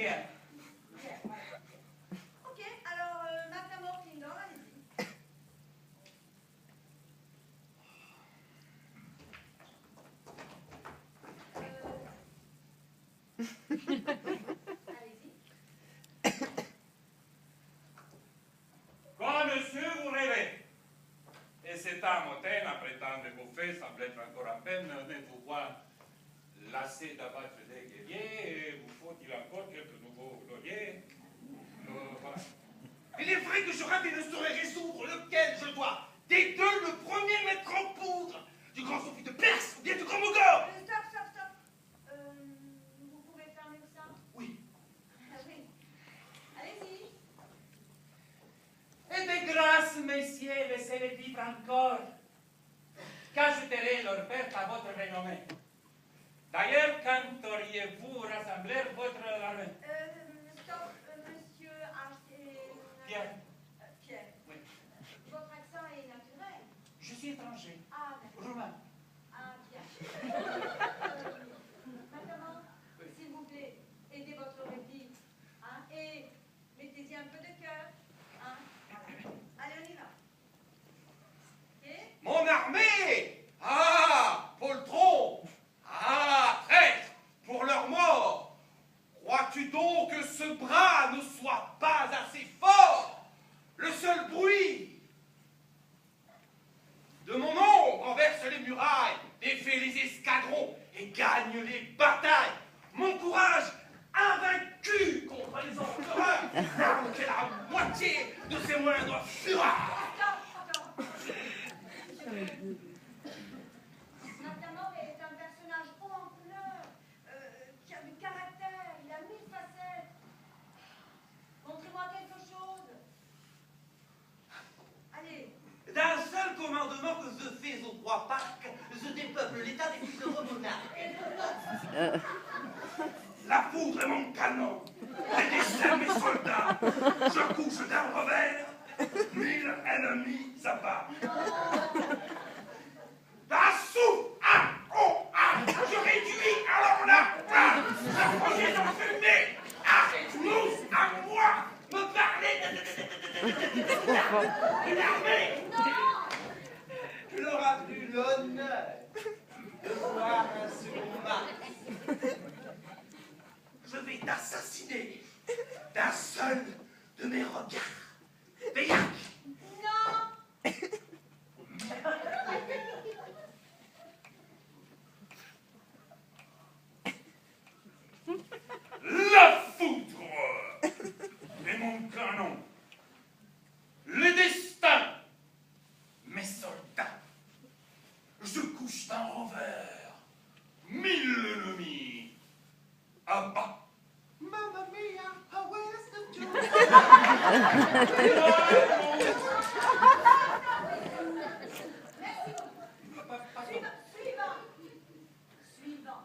Pierre. Pierre, voilà. Ok, alors, Matamor Klingor, allez-y. Allez-y. Quand monsieur vous rêvez, et cet âme hautaine, à prétendre vous fait, semble être encore à peine, ne vous voit lassé d'abattre des guerriers, et vous faut-il encore quelques nouveaux lauriers? Voilà. Il est vrai que je rate et ne saurais résoudre lequel je dois des deux le premier mettre en poudre, du grand Sophie de Perse ou bien du grand Mogor. Stop. Vous pouvez faire mieux que ça? Oui. Ah oui. Allez-y. Et de grâce, messieurs, laissez-les vivre encore, qu'ajouterait leur perte à votre renommée. D'ailleurs, quand auriez-vous rassemblé votre armée? Stop, monsieur Pierre. Pierre. Oui. Votre accent est naturel. Je suis étranger. Ah, d'accord. Roumain. Ah, bien. Maintenant, s'il vous plaît, aidez votre répit. Hein, et mettez-y un peu de cœur. Hein, voilà. Allez, on y va. Ok? Mon armée! Ah, poltron! Ah, traître! Pour leur mort! Crois-tu donc que ce bras ne soit pas assez fort? Le seul bruit de mon nom renverse les murailles, défait les escadrons et gagne les batailles. Mon courage invaincu contre les empereurs, l'arme qui est la moitié de ses moindres fureurs. Attends. Matamor est un personnage haut en couleur, qui a du caractère, il a 1000 facettes. Montrez-moi quelque chose. Allez. D'un seul commandement que je fais au roi Parc, je dépeuple l'état des plus heureux monarques. La foudre est mon canon, les destins mes soldats. Je couche d'un revers, 1000 ennemis s'abattent. D'un souffle, je réduis alors la projet d'en fumer. Arrête-nous à moi, me parler de l'armée. Tu n'auras plus l'honneur de voir un second Mars. Je vais t'assassiner d'un seul de mes regards. Veillac! Non. La foudre et mon canon, le destin, mes soldats. Je couche d'un revers, 1000 ennemis à bas. Mamma mia, how is the joy? Suivant.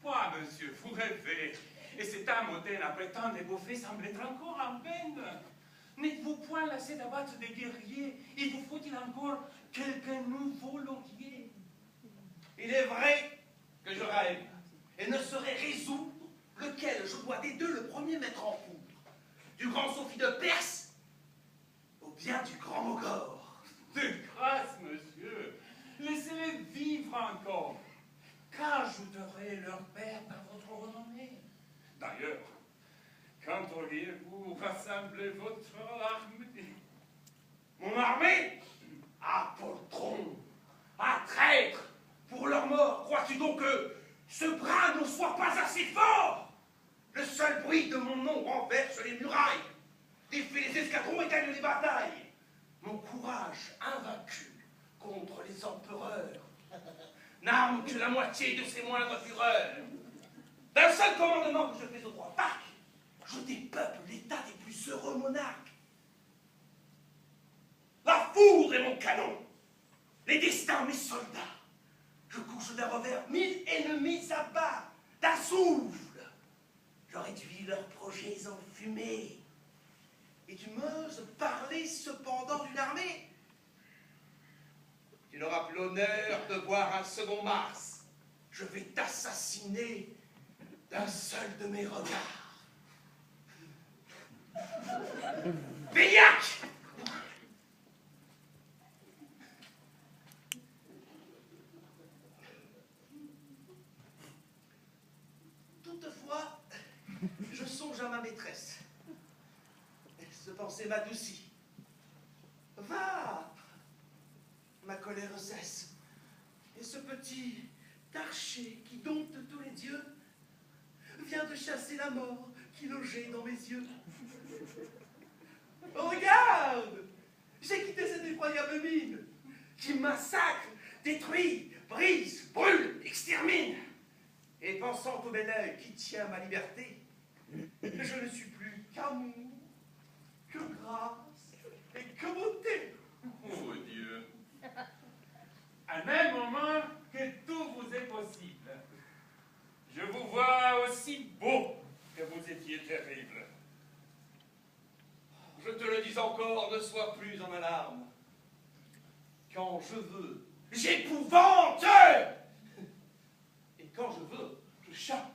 Quoi, monsieur, vous rêvez, et cette âme hautaine à prétendre et faits semble être encore en peine. N'êtes-vous point lassé d'abattre des guerriers? Il vous faut-il encore quelques nouveaux lauriers? Il est vrai que je rêve et ne saurais résoudre lequel je dois des deux le premier mettre en poudre. Du grand Sophie de Perse ou bien du grand Mogor. De grâce, monsieur, laissez-les vivre encore. Qu'ajouterait leur perte à votre renommée? D'ailleurs, quand auriez-vous rassemblé votre armée? Mon armée? Ah, poltron! Ah, traître! Pour leur mort, crois-tu donc que ce bras ne soit pas assez fort? Le seul bruit de mon nom renverse les murailles, défait les escadrons et gagne les batailles. Mon courage invaincu contre les empereurs n'arme que la moitié de ses moindres fureurs. D'un seul commandement que je fais au roi Parc, je dépeuple l'état des plus heureux monarques. La foudre est mon canon, les destins mes soldats. Je couche d'un revers 1000 ennemis à bas, d'un souffle. Je réduis leurs projets en fumée. Et tu m'oses parler cependant d'une armée? Tu n'auras plus l'honneur de voir un second Mars. Je vais t'assassiner d'un seul de mes regards. Béliac! Toutefois, je songe à ma maîtresse. Ce pensée m'adoucit. Va! Ma colère cesse. Et ce petit archer qui dompte tous les dieux vient de chasser la mort qui logeait dans mes yeux. Regarde! J'ai quitté cette effroyable mine qui massacre, détruit, brise, brûle, extermine. Et pensant au bel œil qui tient ma liberté, je ne suis plus qu'amour, que grâce et que beauté. Oh Dieu! À même moment que tout vous est possible, je vous vois aussi beau que vous étiez terrible. Je te le dis encore, ne sois plus en alarme. Quand je veux, j'épouvante. Et quand je veux, je charme.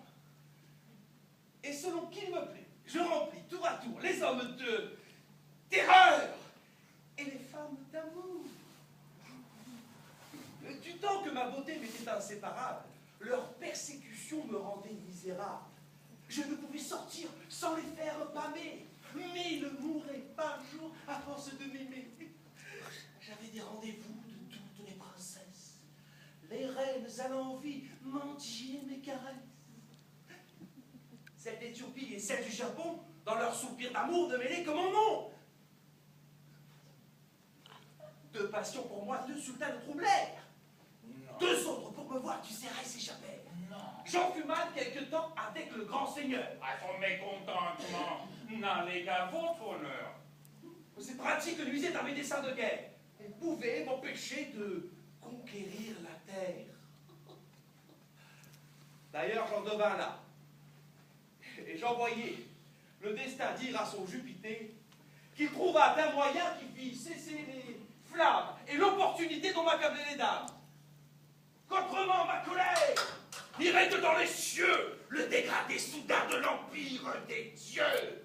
Et selon qu'il me plaît, je remplis tour à tour les hommes de terreur et les femmes d'amour. Du temps que ma beauté m'était inséparable, leur persécution me rendait misérable. Je ne pouvais sortir sans les faire pâmer. Mais ils mouraient par jour à force de m'aimer. J'avais des rendez-vous de toutes les princesses. Les reines à l'envie mendiaient mes caresses. Celles d'Éthiopie et celles du Japon, dans leur soupir d'amour, ne mêlaient que mon nom. Deux passions pour moi, deux sultans me troublèrent. Non. Deux autres pour me voir du sérail s'échappèrent. J'en fus mal quelque temps avec le grand seigneur. À son mécontentement n'allait qu'à votre honneur. Ces pratiques nuisaient à mes desseins de guerre et pouvaient m'empêcher de conquérir la terre. D'ailleurs, j'en devins là. Et j'envoyai le destin dire à son Jupiter qu'il trouva un moyen qui fit cesser les flammes et l'opportunité dont m'accablaient les dames. Qu'autrement ma colère irait dans les cieux le dégradé soudain de l'empire des dieux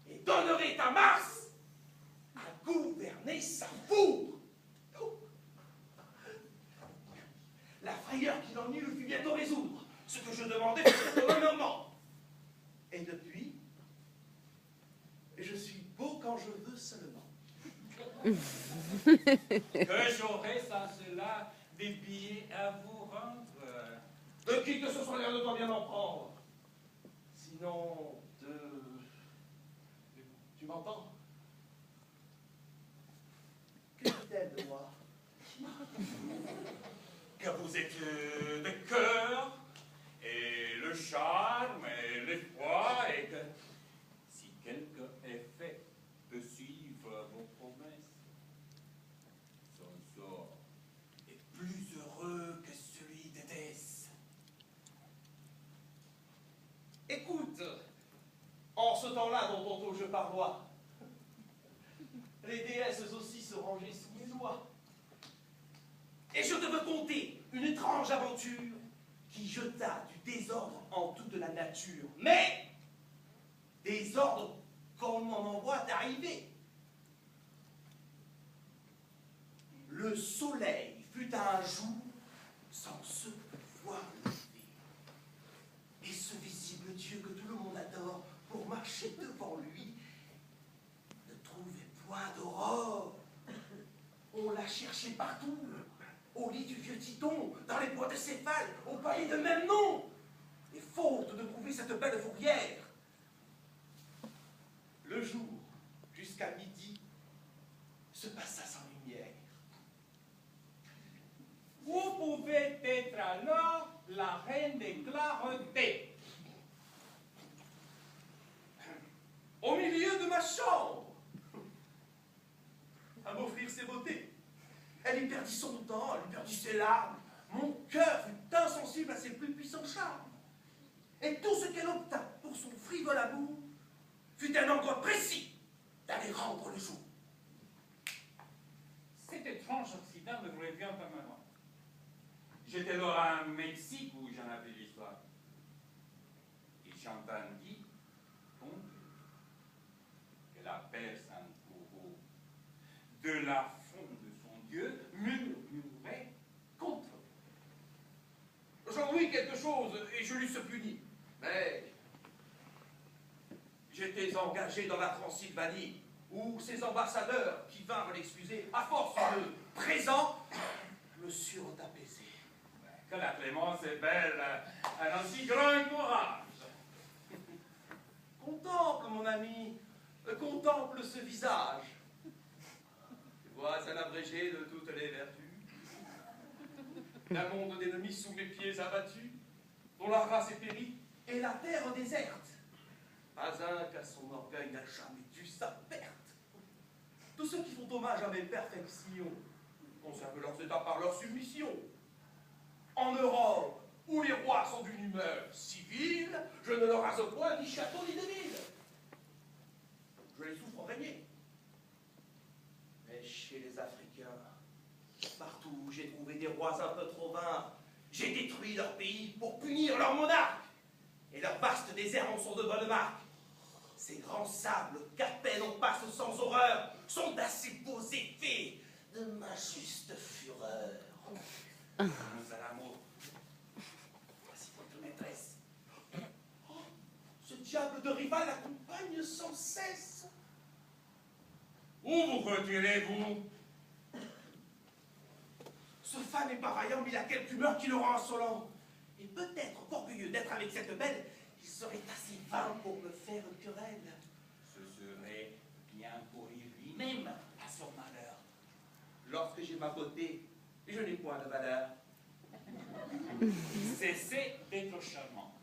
et donnerait à Mars à gouverner sa four. La frayeur qu'il en eut le fut bientôt résoudre. Ce que je demandais fut un moment. Et depuis, je suis beau quand je veux seulement. Que j'aurais sans cela des billets à vous rendre. De qui que ce soit l'air de t'en bien en prendre. Sinon, tu m'entends? Que dit-elle de moi? Que vous êtes de cœur, et le charme, et l'effroi, et que si quelque effet peut suivre vos promesses, son sort est plus heureux que celui de Déesse. Écoute, en ce temps-là dont tantôt je parlois, les déesses aussi se rangeaient sous mes lois. Et je te veux conter une étrange aventure qui jeta du désordre en toute la nature. Mais désordre qu'on m'en envoie d'arriver. Le soleil fut un jour sans se pouvoir lever. Et ce visible Dieu que tout le monde adore pour marcher devant lui ne trouvait point d'aurore. On l'a cherché partout, au lit du vieux Titon, dans les bois de Céphale, au palais de même nom. Et faute de trouver cette belle fourrière, le jour, jusqu'à midi, se passa sans lumière. Vous pouvez être alors la reine des clartés. Au milieu de ma chambre, à m'offrir ses beautés. Elle y perdit son temps, elle y perdit ses larmes. Mon cœur fut insensible à ses plus puissants charmes. Et tout ce qu'elle obtint pour son frivole amour fut un endroit précis d'aller rendre le jour. Cet étrange accident me revient en permanence. J'étais alors au Mexique où j'en avais l'histoire. Et j'entendis donc que la personne courroux de la fond de son Dieu murmurait contre lui. J'en ouïs quelque chose et je l'eusse puni. Mais j'étais engagé dans la Transylvanie, où ces ambassadeurs qui vinrent l'excuser, à force de présents, me surent apaisé. Que la clémence est belle, un aussi grand courage. Contemple, mon ami, contemple ce visage. Tu vois un abrégé de toutes les vertus. Un monde d'ennemis sous mes pieds abattus, dont la race est périe et la terre déserte. Pas un qu'à son orgueil n'a jamais dû sa perte. Tous ceux qui font hommage à mes perfections conservent leurs états par leur submission. En Europe, où les rois sont d'une humeur civile, je ne leur rase point ni château ni des villes. Je les souffre régner. Mais chez les Africains, partout où j'ai trouvé des rois un peu trop vains, j'ai détruit leur pays pour punir leurs monarques. Et leurs vastes déserts en sont de bonnes marques. Ces grands sables qu'à peine on passe sans horreur sont d'assez beaux effets de ma juste fureur. Nous à l'amour. Voici votre maîtresse. Oh, ce diable de rival l'accompagne sans cesse. Où vous retirez-vous? Ce fan est pas vaillant, mais il a quelque humeur qui le rend insolent. Et peut-être orgueilleux d'être avec cette belle, il serait assez vain pour me faire une querelle. Ce serait bien pour lui-même à son malheur. Lorsque j'ai ma beauté, je n'ai point de valeur. Cessez d'être charmant.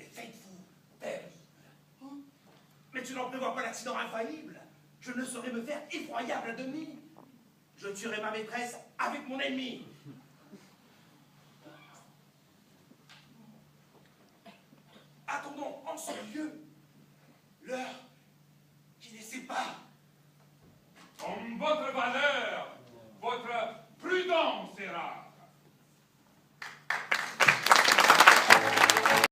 Et faites-vous terrible. Hein? Mais tu n'en prévois pas l'accident infaillible. Je ne saurais me faire effroyable à demi. Je tuerai ma maîtresse avec mon ennemi. Attendons en ce lieu l'heure